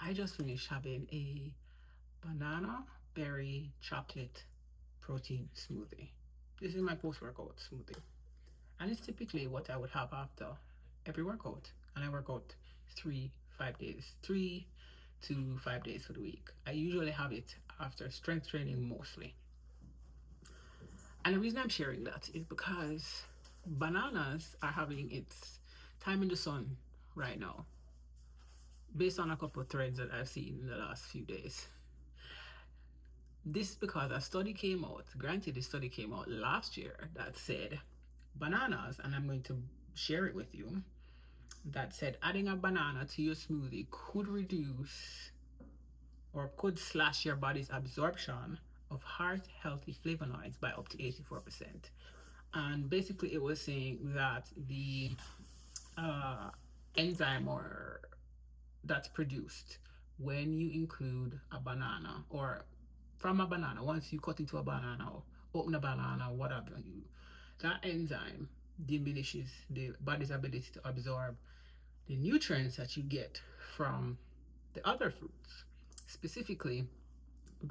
I just finished having a banana berry chocolate protein smoothie. This is my post-workout smoothie. And it's typically what I would have after every workout. And I work out 3 to 5 days, 3 to 5 days for the week. I usually have it after strength training mostly. And the reason I'm sharing that is because bananas are having its time in the sun right now, based on a couple of threads that I've seen in the last few days. This is because a study came out, granted, the study came out last year that said bananas, and I'm going to share it with you, that said adding a banana to your smoothie could reduce or could slash your body's absorption of heart healthy flavonoids by up to 84%. And basically, it was saying that the enzyme or that's produced when you include a banana or from a banana, once you cut into a banana or open a banana, whatever, that enzyme diminishes the body's ability to absorb the nutrients that you get from the other fruits, specifically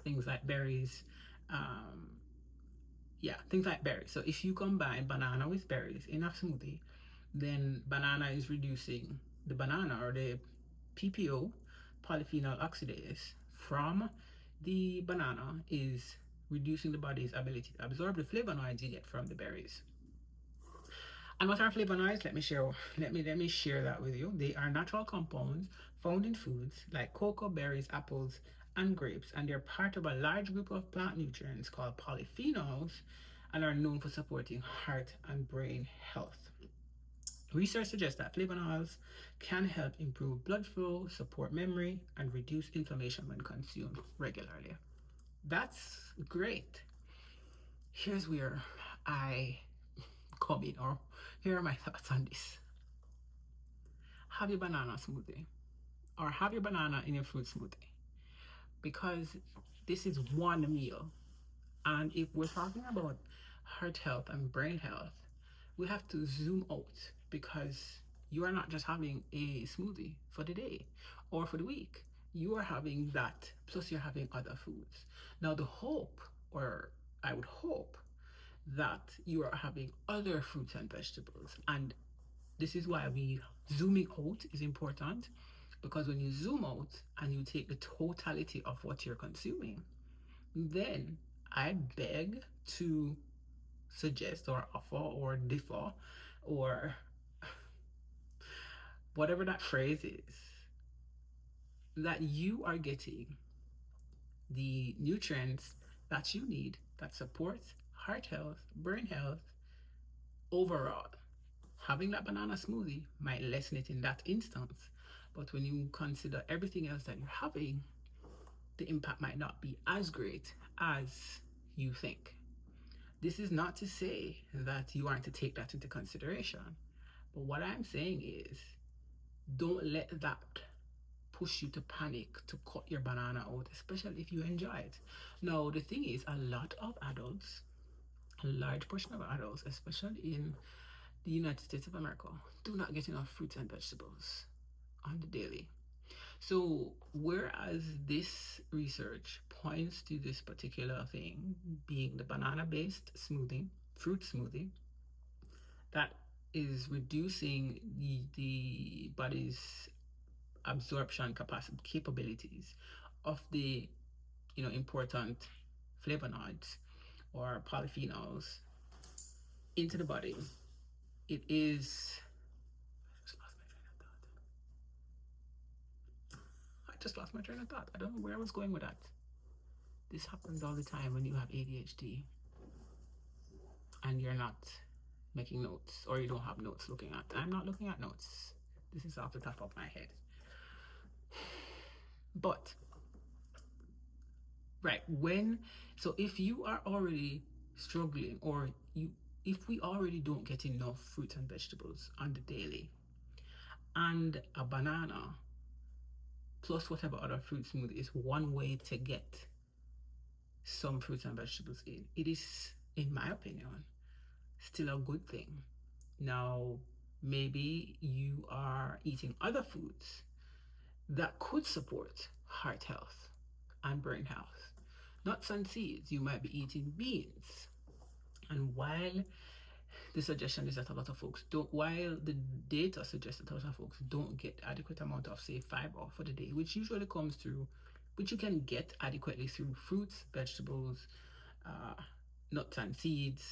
things like berries. Things like berries. So if you combine banana with berries in a smoothie, then banana is reducing the banana or the PPO, polyphenol oxidase, from the banana is reducing the body's ability to absorb the flavonoids you get from the berries. And what are flavonoids? Let me share that with you. They are natural compounds found in foods like cocoa, berries, apples, and grapes, and they're part of a large group of plant nutrients called polyphenols and are known for supporting heart and brain health. Research suggests that flavonoids can help improve blood flow, support memory, and reduce inflammation when consumed regularly. That's great. Here's where I come in, or here are my thoughts on this. Have your banana smoothie, or have your banana in your fruit smoothie, because this is one meal. And if we're talking about heart health and brain health, we have to zoom out, because you are not just having a smoothie for the day or for the week. You are having that, plus you're having other foods. Now, the hope, or I would hope, that you are having other fruits and vegetables. And this is why zooming out is important, because when you zoom out and you take the totality of what you're consuming, then I beg to suggest or offer or differ or whatever that phrase is, that you are getting the nutrients that you need that supports heart health, brain health overall. Having that banana smoothie might lessen it in that instance, but when you consider everything else that you're having, the impact might not be as great as you think. This is not to say that you aren't to take that into consideration, but what I'm saying is, don't let that push you to panic to cut your banana out, especially if you enjoy it. Now, the thing is, a lot of adults, a large portion of adults, especially in the United States of America, do not get enough fruits and vegetables on the daily. So, whereas this research points to this particular thing being the banana based smoothie, fruit smoothie, that is reducing the body's absorption capacity capabilities of the important flavonoids or polyphenols into the body. It is I just lost my train of thought. I don't know where I was going with that. This happens all the time when you have ADHD and you're not making notes, or you don't have notes looking at. I'm not looking at notes. This is off the top of my head. But right, so if you are already struggling, or if we already don't get enough fruits and vegetables on the daily, and a banana plus whatever other fruit smoothie is one way to get some fruits and vegetables in, it is, in my opinion, still a good thing. Now, maybe you are eating other foods that could support heart health and brain health. Nuts and seeds, you might be eating beans. And while the suggestion is that a lot of folks don't, while the data suggests that a lot of folks don't get adequate amount of, say, fiber for the day, which usually comes through, which you can get adequately through fruits, vegetables, uh, nuts and seeds,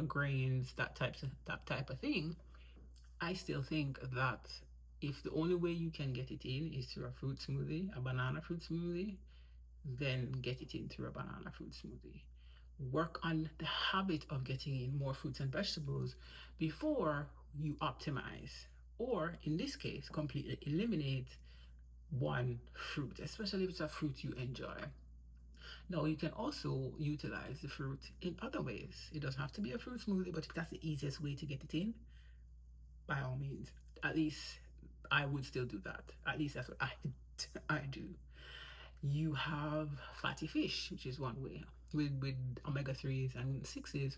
grains, that type of thing. I still think that if the only way you can get it in is through a fruit smoothie, a banana fruit smoothie, then get it in through a banana fruit smoothie. Work on the habit of getting in more fruits and vegetables before you optimize, or in this case, completely eliminate one fruit, especially if it's a fruit you enjoy. Now, you can also utilize the fruit in other ways. It doesn't have to be a fruit smoothie, but if that's the easiest way to get it in, by all means, at least I would still do that. At least that's what I do. You have fatty fish, which is one way, with omega-3s and 6s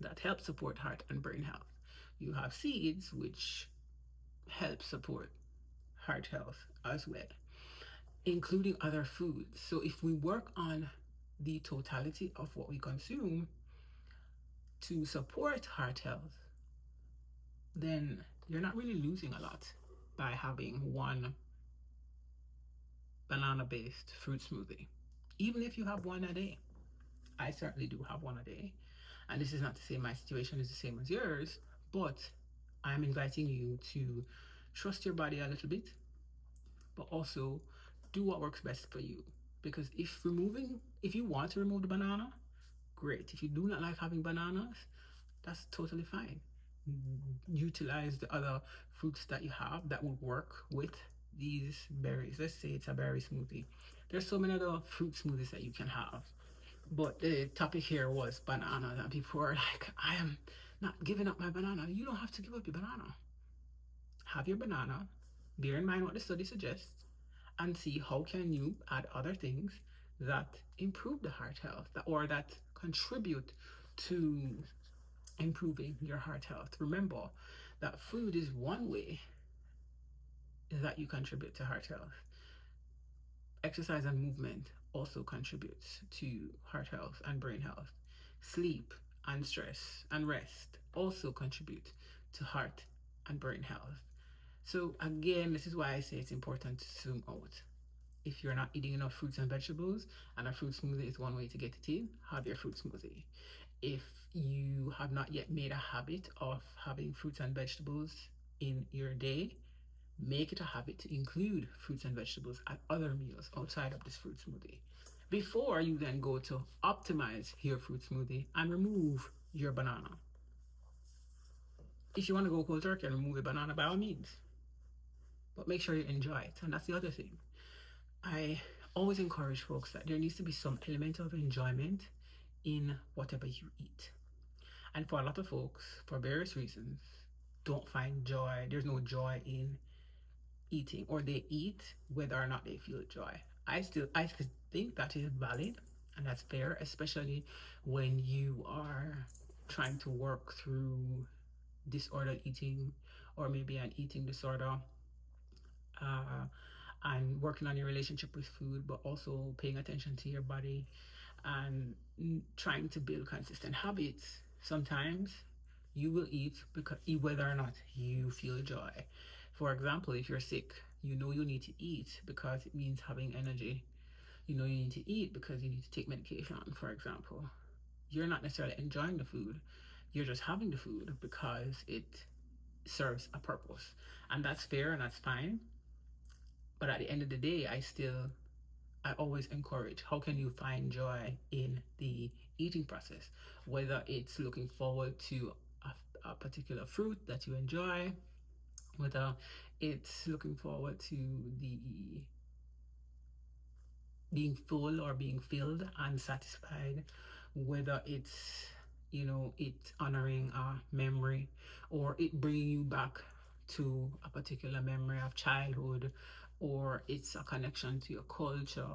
that help support heart and brain health. You have seeds, which help support heart health as well, including other foods. So if we work on the totality of what we consume to support heart health, then you're not really losing a lot by having one banana based fruit smoothie. Even if you have one a day. I certainly do have one a day. And this is not to say my situation is the same as yours, but I'm inviting you to trust your body a little bit, but also do what works best for you. Because if you want to remove the banana, great. If you do not like having bananas, that's totally fine. Utilize the other fruits that you have that will work with these berries. Let's say it's a berry smoothie. There's so many other fruit smoothies that you can have. But the topic here was bananas, and people were like, I am not giving up my banana. You don't have to give up your banana. Have your banana, bear in mind what the study suggests, and see how can you add other things that improve the heart health or that contribute to improving your heart health. Remember that food is one way that you contribute to heart health. Exercise and movement also contributes to heart health and brain health. Sleep and stress and rest also contribute to heart and brain health. So again, this is why I say it's important to zoom out. If you're not eating enough fruits and vegetables, and a fruit smoothie is one way to get it in, have your fruit smoothie. If you have not yet made a habit of having fruits and vegetables in your day, make it a habit to include fruits and vegetables at other meals outside of this fruit smoothie before you then go to optimize your fruit smoothie and remove your banana. If you want to go cold turkey and remove the banana, by all means, but make sure you enjoy it. And that's the other thing. I always encourage folks that there needs to be some element of enjoyment in whatever you eat. And for a lot of folks, for various reasons, don't find joy. There's no joy in eating, or they eat whether or not they feel joy. I think that is valid and that's fair, especially when you are trying to work through disordered eating or maybe an eating disorder, uh, and working on your relationship with food, but also paying attention to your body and trying to build consistent habits. Sometimes you will eat because whether or not you feel joy. For example, if you're sick, you know you need to eat because it means having energy. You know you need to eat because you need to take medication, for example. You're not necessarily enjoying the food. You're just having the food because it serves a purpose. And that's fair and that's fine. But at the end of the day, I always encourage how can you find joy in the eating process, whether it's looking forward to a particular fruit that you enjoy, whether it's looking forward to the being full or being filled and satisfied, whether it's it honoring a memory or it bringing you back to a particular memory of childhood, or it's a connection to your culture,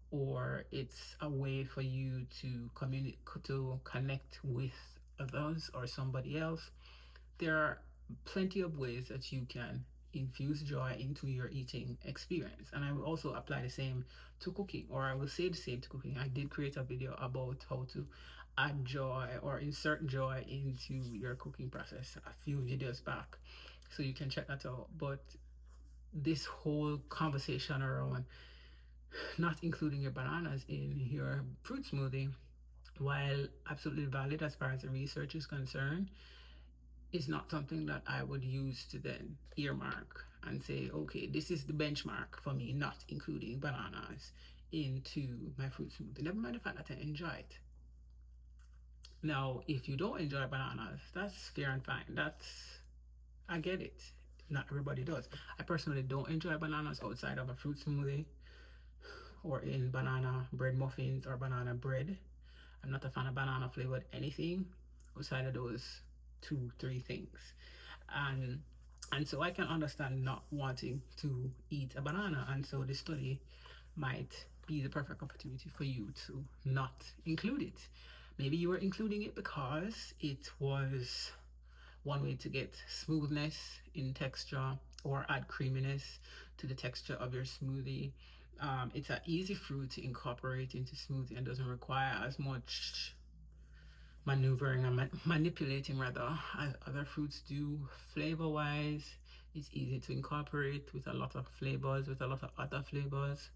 or it's a way for you to connect with others or somebody else. There are plenty of ways that you can infuse joy into your eating experience. And I will also apply the same to cooking, or I will say the same to cooking. I did create a video about how to add joy or insert joy into your cooking process a few videos back, so you can check that out. But this whole conversation around not including your bananas in your fruit smoothie, while absolutely valid as far as the research is concerned, is not something that I would use to then earmark and say, okay, this is the benchmark for me not including bananas into my fruit smoothie. Never mind the fact that I enjoy it. Now, if you don't enjoy bananas, that's fair and fine. I get it. Not everybody does. I personally don't enjoy bananas outside of a fruit smoothie or in banana bread muffins or banana bread. I'm not a fan of banana flavored anything outside of those 2-3 things. And so I can understand not wanting to eat a banana, and so this study might be the perfect opportunity for you to not include it. Maybe you were including it because it was one way to get smoothness in texture or add creaminess to the texture of your smoothie. It's an easy fruit to incorporate into smoothie and doesn't require as much maneuvering and manipulating rather as other fruits do. Flavor wise, it's easy to incorporate with a lot of flavors, with a lot of other flavors.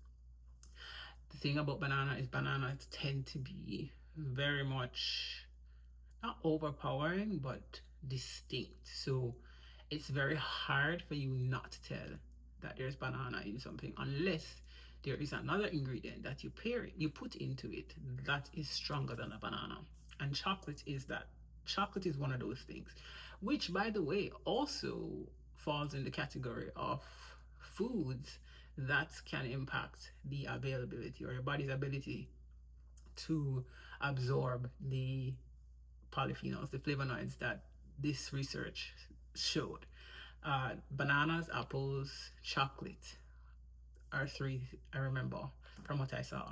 The thing about banana is bananas tend to be very much not overpowering but distinct, so it's very hard for you not to tell that there's banana in something unless there is another ingredient that you put into it that is stronger than a banana. And chocolate is that. Chocolate is one of those things, which by the way also falls in the category of foods that can impact the availability or your body's ability to absorb the polyphenols, the flavonoids that this research showed. Bananas, apples, chocolate are 3, I remember from what I saw,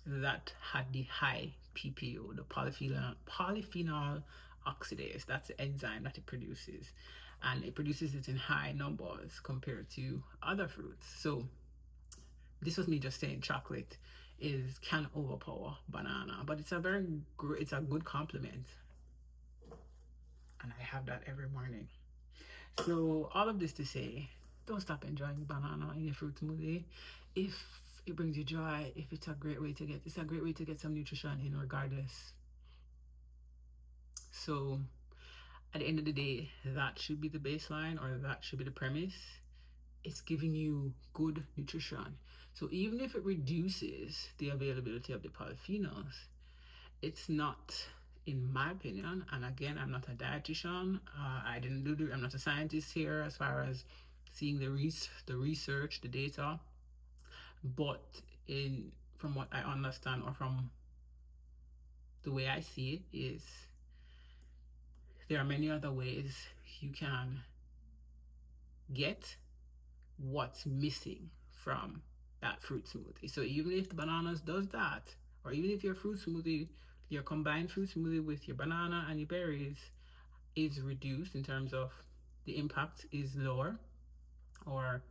that had the high PPO, the polyphenol oxidase. That's the enzyme that it produces, and it produces it in high numbers compared to other fruits. So this was me just saying chocolate can overpower banana, but it's a good complement, and I have that every morning. So all of this to say, don't stop enjoying banana in your fruit smoothie. If it brings you joy, if it's a great way to get some nutrition in regardless. So at the end of the day, that should be the baseline, or that should be the premise. It's giving you good nutrition. So even if it reduces the availability of the polyphenols, it's not, in my opinion, and again, I'm not a dietitian, I'm not a scientist here as far as seeing the research, the data, but from what I understand, or from the way I see it, is there are many other ways you can get what's missing from that fruit smoothie. So even if the bananas does that, or even if your combined fruit smoothie with your banana and your berries is reduced in terms of the impact is lower, or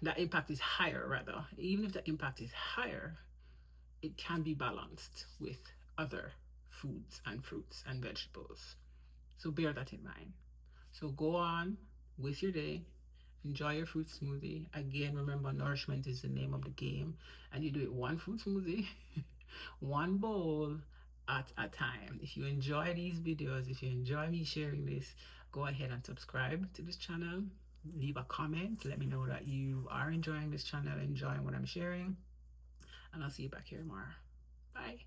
that impact is higher rather. Even if the impact is higher, it can be balanced with other foods and fruits and vegetables. So bear that in mind. So go on with your day, enjoy your fruit smoothie. Again, remember, nourishment is the name of the game, and you do it one fruit smoothie, one bowl at a time. If you enjoy these videos, if you enjoy me sharing this, go ahead and subscribe to this channel. Leave a comment. Let me know that you are enjoying this channel, enjoying what I'm sharing. And I'll see you back here tomorrow. Bye.